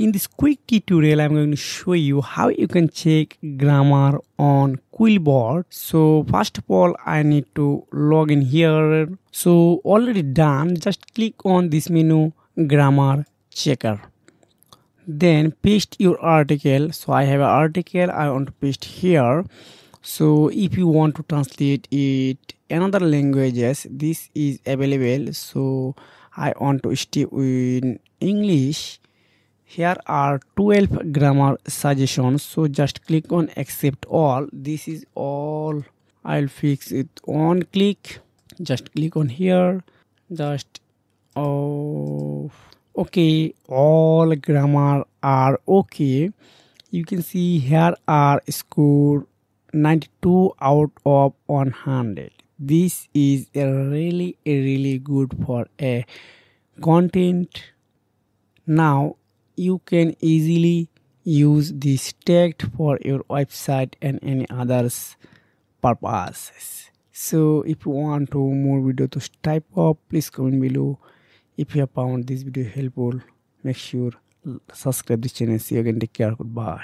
In this quick tutorial, I'm going to show you how you can check grammar on quillbot. So first of all, I need to log in here. So already done. Just click on this menu, grammar checker. Then paste your article. So I have an article I want to paste here. So if you want to translate it another languages, this is available. So I want to stay in English. Here are 12 grammar suggestions. So just click on accept all. This is all. I'll fix it on click. Just click on here. Just okay, all grammar are okay. You can see here are score 92 out of 100. This is a really good for a content. Now you can easily use this text for your website and any others purposes. So if you want to more video to type up, please comment below. If you have found this video helpful, make sure subscribe this channel. See you again. Take care. Goodbye.